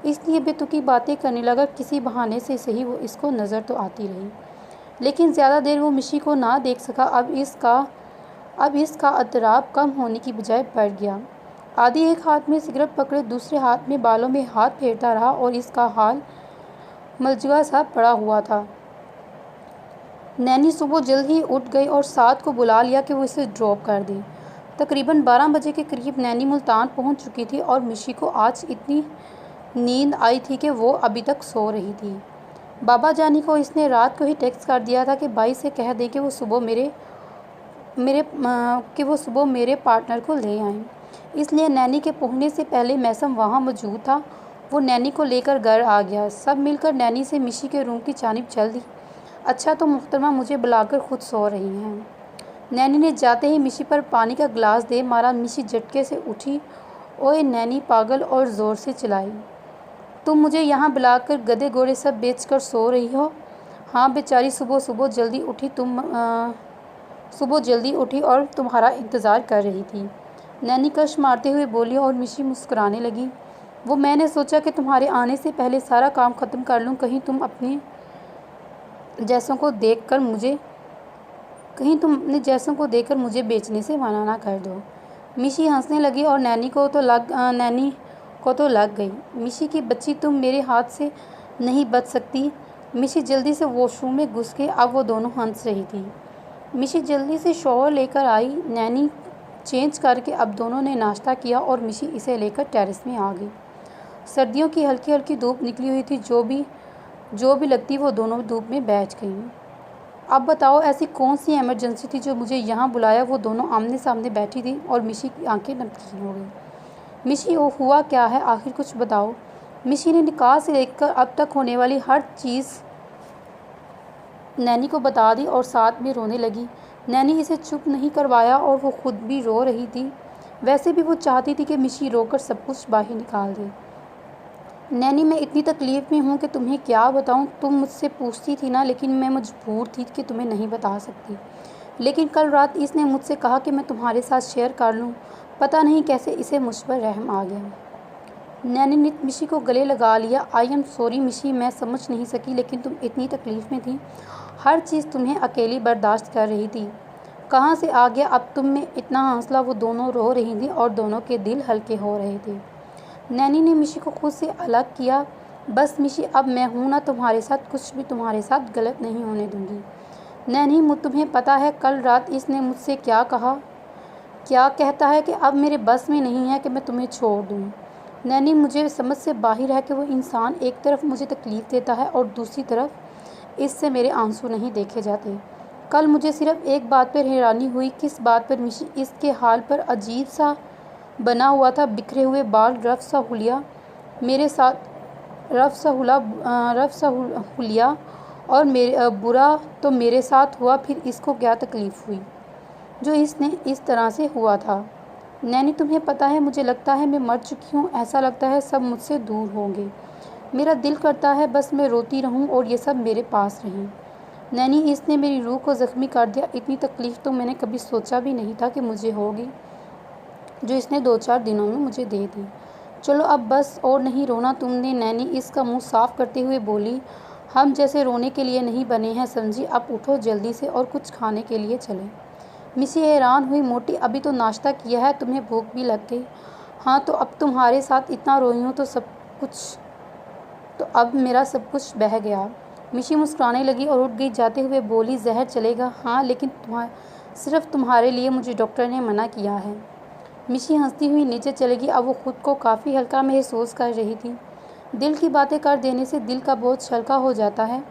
इसलिए बेतुकी बातें करने लगा। किसी बहाने से सही वो इसको नज़र तो आती रही, लेकिन ज़्यादा देर वो मिशी को ना देख सका। अब इसका अतराब कम होने की बजाय बढ़ गया। आदि एक हाथ में सिगरेट पकड़े दूसरे हाथ में बालों में हाथ फेरता रहा और इसका हाल मलजुआ सा पड़ा हुआ था। नैनी सुबह जल्द ही उठ गई और साद को बुला लिया कि वो इसे ड्रॉप कर दे। तकरीबन 12 बजे के करीब नैनी मुल्तान पहुंच चुकी थी और मिशी को आज इतनी नींद आई थी कि वो अभी तक सो रही थी। बाबा जानी को इसने रात को ही टेक्स्ट कर दिया था कि भाई से कह दें कि वो सुबह मेरे पार्टनर को ले आएँ। इसलिए नैनी के पहुंचने से पहले मैसम वहाँ मौजूद था। वो नैनी को लेकर घर आ गया। सब मिलकर नैनी से मिशी के रूम की जानिब चल दी। अच्छा तो मुहतरमा मुझे बुलाकर खुद सो रही हैं। नैनी ने जाते ही मिशी पर पानी का गिलास दे मारा। मिशी झटके से उठी। ओए नैनी पागल, और ज़ोर से चिल्लाई। तुम मुझे यहाँ बुलाकर गधे घोड़े सब बेचकर सो रही हो? हाँ बेचारी सुबह जल्दी उठी और तुम्हारा इंतज़ार कर रही थी, नैनी कश मारते हुए बोली और मिशी मुस्कुराने लगी। वो मैंने सोचा कि तुम्हारे आने से पहले सारा काम ख़त्म कर लूँ, कहीं तुम अपने जैसों को देखकर मुझे बेचने से मना ना कर दो। मिशी हंसने लगी और नैनी को तो लग गई। मिशी की बच्ची, तुम मेरे हाथ से नहीं बच सकती। मिशी जल्दी से वॉशरूम में घुस गई। अब वो दोनों हंस रही थी। मिशी जल्दी से शॉवर लेकर आई। नैनी चेंज करके अब दोनों ने नाश्ता किया और मिशी इसे लेकर टेरेस में आ गई। सर्दियों की हल्की हल्की धूप निकली हुई थी। जो भी लगती वो दोनों धूप में बैठ गईं। अब बताओ, ऐसी कौन सी इमरजेंसी थी जो मुझे यहाँ बुलाया? वो दोनों आमने सामने बैठी थी और मिशी की आंखें नमकीन हो गई। मिशी, ओ हुआ क्या है? आखिर कुछ बताओ। मिशी ने निकाह से लेकर अब तक होने वाली हर चीज़ नैनी को बता दी और साथ में रोने लगी। नैनी इसे चुप नहीं करवाया और वो खुद भी रो रही थी। वैसे भी वो चाहती थी कि मिशी रोकर सब कुछ बाहर निकाल दे। नैनी, मैं इतनी तकलीफ़ में हूँ कि तुम्हें क्या बताऊँ। तुम मुझसे पूछती थी ना, लेकिन मैं मजबूर थी कि तुम्हें नहीं बता सकती। लेकिन कल रात इसने मुझसे कहा कि मैं तुम्हारे साथ शेयर कर लूँ। पता नहीं कैसे इसे मुझ पर रहम आ गया। नैनी ने मिशी को गले लगा लिया। आई एम सॉरी मिशी, मैं समझ नहीं सकी, लेकिन तुम इतनी तकलीफ़ में थी। हर चीज़ तुम्हें अकेली बर्दाश्त कर रही थी। कहाँ से आ गया अब तुम में इतना हौसला? वो दोनों रो रही थी और दोनों के दिल हल्के हो रहे थे। नैनी ने मिशी को खुद से अलग किया। बस मिशी, अब मैं हूँ ना तुम्हारे साथ, कुछ भी तुम्हारे साथ गलत नहीं होने दूँगी। नैनी, तुम्हें पता है कल रात इसने मुझसे क्या कहा? क्या कहता है कि अब मेरे बस में नहीं है कि मैं तुम्हें छोड़ दूँ। नैनी, मुझे समझ से बाहर है कि वो इंसान एक तरफ मुझे तकलीफ़ देता है और दूसरी तरफ इससे मेरे आंसू नहीं देखे जाते। कल मुझे सिर्फ एक बात पर हैरानी हुई। किस बात पर? मिशी इसके हाल पर अजीब सा बना हुआ था। बिखरे हुए बाल, रफ सा हुलिया और बुरा तो मेरे साथ हुआ, फिर इसको क्या तकलीफ़ हुई जो इसने इस तरह से हुआ था? नैनी, तुम्हें पता है, मुझे लगता है मैं मर चुकी हूँ। ऐसा लगता है सब मुझसे दूर होंगे। मेरा दिल करता है बस मैं रोती रहूँ और ये सब मेरे पास रहें। नैनी, इसने मेरी रूह को ज़ख्मी कर दिया। इतनी तकलीफ़ तो मैंने कभी सोचा भी नहीं था कि मुझे होगी, जो इसने 2-4 दिनों में मुझे दे दी। चलो अब बस और नहीं रोना तुमने। नैनी इसका मुंह साफ करते हुए बोली। हम जैसे रोने के लिए नहीं बने हैं, समझी। अब उठो जल्दी से और कुछ खाने के लिए चलें। मिसी हैरान हुई। मोटी, अभी तो नाश्ता किया है, तुम्हें भूख भी लग गई? हाँ, तो अब तुम्हारे साथ इतना रोई हूँ तो अब मेरा सब कुछ बह गया। मिशी मुस्कुराने लगी और उठ गई। जाते हुए बोली, जहर चलेगा? हाँ, लेकिन सिर्फ तुम्हारे लिए मुझे डॉक्टर ने मना किया है। मिशी हंसती हुई नीचे चली गई। अब वो खुद को काफ़ी हल्का महसूस कर रही थी। दिल की बातें कर देने से दिल का बोझ हल्का हो जाता है।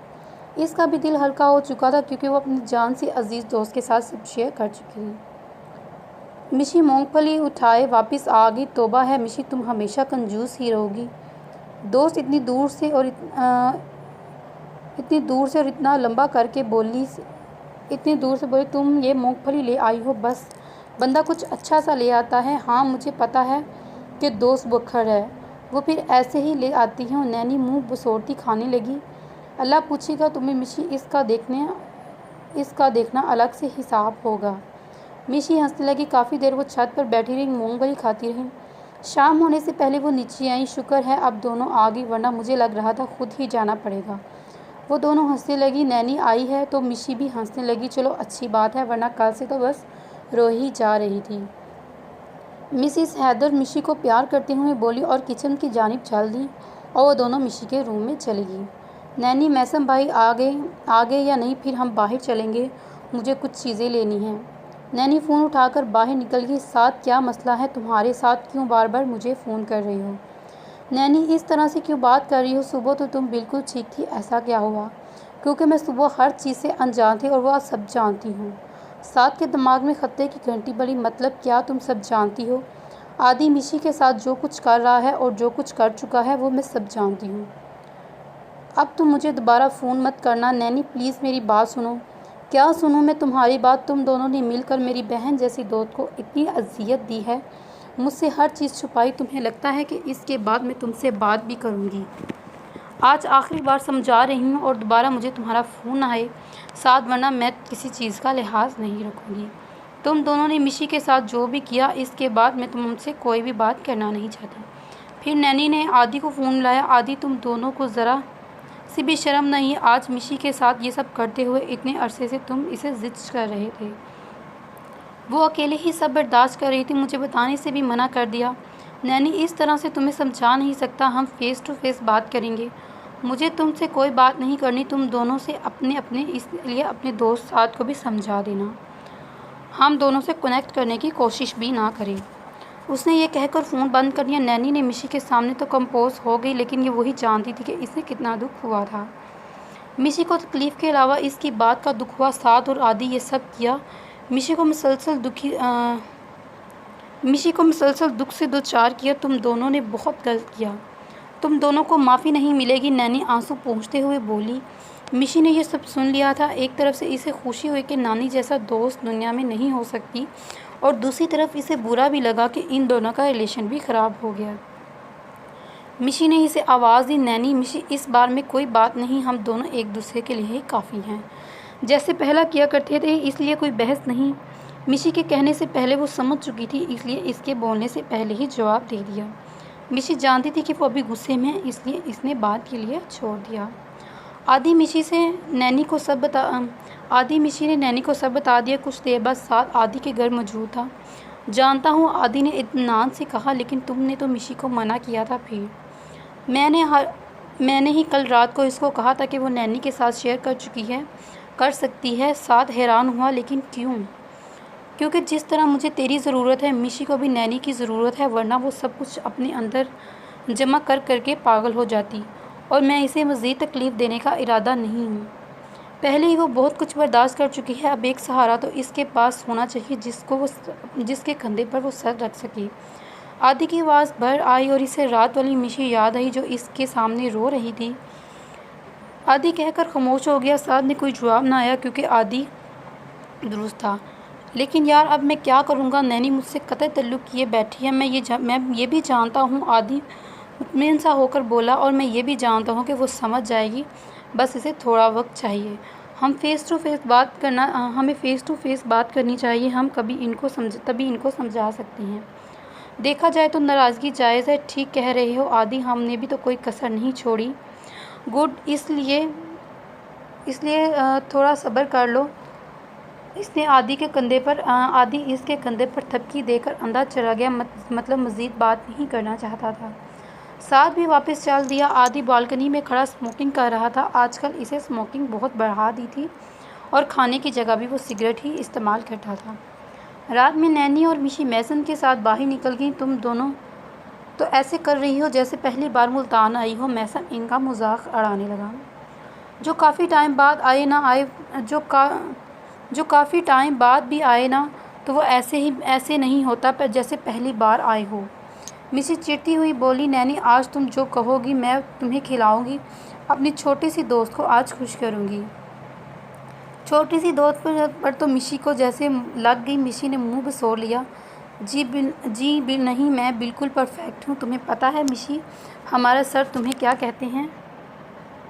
इसका भी दिल हल्का हो चुका था क्योंकि वो अपनी जान से अजीज़ दोस्त के साथ सब शेयर कर चुकी थी। मिशी मूंगफली उठाए वापस आ गई। तौबा है मिशी, तुम हमेशा कंजूस ही रहोगी। दोस्त इतनी दूर से और इतना लंबा करके बोली, तुम ये मूंगफली ले आई हो? बस बंदा कुछ अच्छा सा ले आता है। हाँ, मुझे पता है कि दोस्त बुखर है, वो फिर ऐसे ही ले आती हूँ। नैनी मुंह बसोरती खाने लगी। अल्लाह पूछेगा तुम्हें मिशी, इसका देखना अलग से हिसाब होगा। मिशी हंसने लगी। काफ़ी देर वो छत पर बैठी रही, मूंगफली खाती रही। शाम होने से पहले वो नीचे आई। शुक्र है अब दोनों आ गई, वरना मुझे लग रहा था खुद ही जाना पड़ेगा। वो दोनों हंसने लगी। नैनी आई है तो मिशी भी हंसने लगी। चलो अच्छी बात है, वरना कल से तो बस रो ही जा रही थी। मिसिस हैदर मिशी को प्यार करते हुए बोली और किचन की जानिब चल दी और वो दोनों मिशी के रूम में चली गई। नैनी, मैसम भाई आ गए या नहीं? फिर हम बाहर चलेंगे, मुझे कुछ चीज़ें लेनी हैं। नैनी फ़ोन उठाकर बाहर निकल गई। साथ क्या मसला है तुम्हारे साथ? क्यों बार बार मुझे फ़ोन कर रही हो? नैनी, इस तरह से क्यों बात कर रही हो? सुबह तो तुम बिल्कुल ठीक थी, ऐसा क्या हुआ? क्योंकि मैं सुबह हर चीज़ से अनजान थी और वह सब जानती हूँ। साथ के दिमाग में खतरे की घंटी बड़ी। मतलब क्या तुम सब जानती हो? आदि मिशी के साथ जो कुछ कर रहा है और जो कुछ कर चुका है वो मैं सब जानती हूँ। अब तुम मुझे दोबारा फ़ोन मत करना। नैनी प्लीज़ मेरी बात सुनो। क्या सुनूँ मैं तुम्हारी बात? तुम दोनों ने मिलकर मेरी बहन जैसी दोस्त को इतनी अजियत दी है, मुझसे हर चीज़ छुपाई। तुम्हें लगता है कि इसके बाद मैं तुमसे बात भी करूँगी? आज आखिरी बार समझा रही हूँ और दोबारा मुझे तुम्हारा फ़ोन आए साथ, वरना मैं किसी चीज़ का लिहाज नहीं रखूँगी। तुम दोनों ने मिशी के साथ जो भी किया, इसके बाद मैं तुमसे कोई भी बात करना नहीं चाहती। फिर नैनी ने आदि को फ़ोन लाया। आदि, तुम दोनों को ज़रा सी भी शर्म नहीं? आज मिशी के साथ ये सब करते हुए इतने अरसे से तुम इसे जिद कर रहे थे। वो अकेले ही सब बर्दाश्त कर रही थी, मुझे बताने से भी मना कर दिया। नैनी, इस तरह से तुम्हें समझा नहीं सकता, हम फ़ेस टू फेस बात करेंगे। मुझे तुमसे कोई बात नहीं करनी, तुम दोनों से अपने अपने, इसलिए अपने दोस्त साथ को भी समझा देना हम दोनों से कनेक्ट करने की कोशिश भी ना करें। उसने ये कहकर फ़ोन बंद कर दिया। नैनी ने मिशी के सामने तो कंपोज हो गई, लेकिन ये वही जानती थी कि इसे कितना दुख हुआ था। मिशी को तकलीफ़ के अलावा इसकी बात का दुख हुआ। साद और आदि ये सब किया। मिशी को मुसलसल दुख से दो चार किया। तुम दोनों ने बहुत गलत किया, तुम दोनों को माफ़ी नहीं मिलेगी, नैनी आंसू पोंछते हुए बोली। मिशी ने यह सब सुन लिया था। एक तरफ से इसे खुशी हुई कि नानी जैसा दोस्त दुनिया में नहीं हो सकती, और दूसरी तरफ इसे बुरा भी लगा कि इन दोनों का रिलेशन भी ख़राब हो गया। मिशी ने इसे आवाज़ दी, नैनी, मिशी, इस बार में कोई बात नहीं, हम दोनों एक दूसरे के लिए ही काफ़ी हैं, जैसे पहला किया करते थे, इसलिए कोई बहस नहीं। मिशी के कहने से पहले वो समझ चुकी थी, इसलिए इसके बोलने से पहले ही जवाब दे दिया। मिशी जानती थी कि वो अभी गुस्से में है, इसलिए इसने बात के लिए छोड़ दिया। आदि मिशी ने नैनी को सब बता दिया। कुछ देर बाद साथ आदि के घर मौजूद था। जानता हूँ, आदि ने इत्मीनान से कहा, लेकिन तुमने तो मिशी को मना किया था। फिर मैंने ही कल रात को इसको कहा था कि वो नैनी के साथ शेयर कर सकती है। साथ हैरान हुआ, लेकिन क्यों? क्योंकि जिस तरह मुझे तेरी ज़रूरत है, मिशी को भी नैनी की ज़रूरत है, वरना वो सब कुछ अपने अंदर जमा कर करके पागल हो जाती, और मैं इसे मज़ीद तकलीफ़ देने का इरादा नहीं हूँ। पहले ही वो बहुत कुछ बर्दाश्त कर चुकी है, अब एक सहारा तो इसके पास होना चाहिए जिसके कंधे पर वो सर रख सके। आदि की आवाज़ भर आई और इसे रात वाली मिशी याद आई जो इसके सामने रो रही थी। आदि कहकर खामोश हो गया। साद ने कोई जवाब ना आया क्योंकि आदि दुरुस्त था। लेकिन यार, अब मैं क्या करूँगा? नैनी मुझसे कतई तल्लुक़ किए बैठी है। मैं ये भी जानता हूँ, आदि मुतमईन सा होकर बोला, और मैं ये भी जानता हूँ कि वो समझ जाएगी, बस इसे थोड़ा वक्त चाहिए। हमें फ़ेस टू फेस बात करनी चाहिए। हम तभी इनको समझा सकते हैं। देखा जाए तो नाराज़गी जायज़ है। ठीक कह रहे हो आदि, हमने भी तो कोई कसर नहीं छोड़ी। गुड, इसलिए थोड़ा सब्र कर लो। इसने आदि इसके कंधे पर थपकी देकर अंदर चला गया, मतलब मज़ीद बात नहीं करना चाहता था। साथ भी वापस चल दिया। आदि बालकनी में खड़ा स्मोकिंग कर रहा था। आजकल इसे स्मोकिंग बहुत बढ़ा दी थी, और खाने की जगह भी वो सिगरेट ही इस्तेमाल करता था। रात में नैनी और मिशी मैसन के साथ बाहर निकल गई। तुम दोनों तो ऐसे कर रही हो जैसे पहली बार मुल्तान आई हो। मैसन इनका मजाक उड़ाने लगा। जो काफ़ी टाइम बाद भी आए ना, तो वो ऐसे नहीं होता पर जैसे पहली बार आए हो। मिशी चिढ़ती हुई बोली, नैनी, आज तुम जो कहोगी मैं तुम्हें खिलाऊंगी। अपनी छोटी सी दोस्त को आज खुश करूंगी। छोटी सी दोस्त पर तो मिशी को जैसे लग गई। मिशी ने मुंह बसोर लिया। जी नहीं, मैं बिल्कुल परफेक्ट हूँ। तुम्हें पता है मिशी, हमारा सर तुम्हें क्या कहते हैं?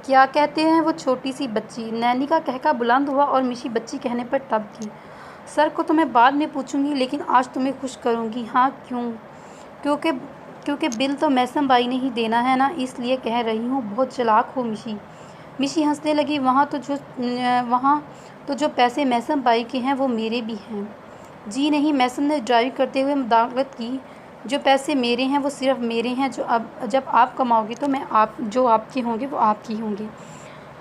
क्या कहते हैं? वो छोटी सी बच्ची। नैनी का कहका बुलंद हुआ और मिशी बच्ची कहने पर तब की। सर को तो मैं बाद में पूछूंगी, लेकिन आज तुम्हें खुश करूंगी। हाँ, क्यों? क्योंकि बिल तो मैसम बाई ने ही देना है ना, इसलिए कह रही हूँ। बहुत चालाक हो मिशी। मिशी हंसने लगी। वहाँ तो जो पैसे मैसम बाई के हैं वो मेरे भी हैं। जी नहीं, मैसम ने ड्राइव करते हुए मुदाखलत की। जो पैसे मेरे हैं वो सिर्फ मेरे हैं। जब आप कमाओगे तो जो आपके होंगे वो आपकी होंगे।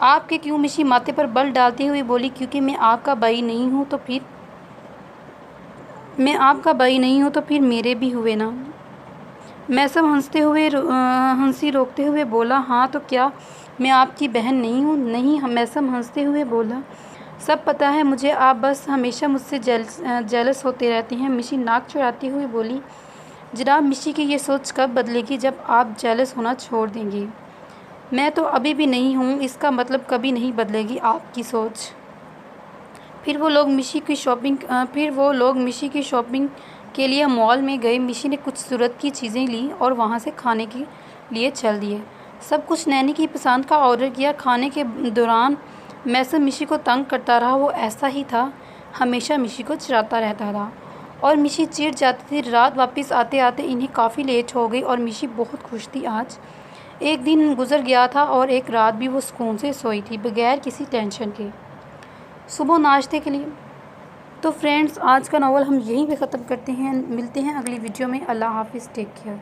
आपके क्यों? मिशी माथे पर बल डालते हुए बोली। क्योंकि मैं आपका बाई नहीं हूँ तो फिर मेरे भी हुए ना। मैसम हंसी रोकते हुए बोला। हाँ तो क्या मैं आपकी बहन नहीं हूँ? नहीं, मैसम हंसते हुए बोला। सब पता है मुझे, आप बस हमेशा मुझसे जेलस होते रहते हैं। मिशी नाक चढ़ाती हुई बोली। जनाब, मिशी की ये सोच कब बदलेगी? जब आप जेलस होना छोड़ देंगे। मैं तो अभी भी नहीं हूँ, इसका मतलब कभी नहीं बदलेगी आपकी सोच। फिर वो लोग मिशी की शॉपिंग के लिए मॉल में गए। मिशी ने कुछ ज़रूरत की चीज़ें ली और वहाँ से खाने के लिए चल दिए। सब कुछ नैनी की पसंद का ऑर्डर किया। खाने के दौरान मैसम मिशी को तंग करता रहा। वो ऐसा ही था, हमेशा मिशी को चिढ़ाता रहता था और मिशी चिढ़ जाती थी। रात वापस आते आते इन्हें काफ़ी लेट हो गई और मिशी बहुत खुश थी। आज एक दिन गुजर गया था और एक रात भी वो सुकून से सोई थी, बगैर किसी टेंशन के। सुबह नाश्ते के लिए तो फ्रेंड्स, आज का नावल हम यहीं पे ख़त्म करते हैं। मिलते हैं अगली वीडियो में। अल्लाह हाफिज़, टेक केयर।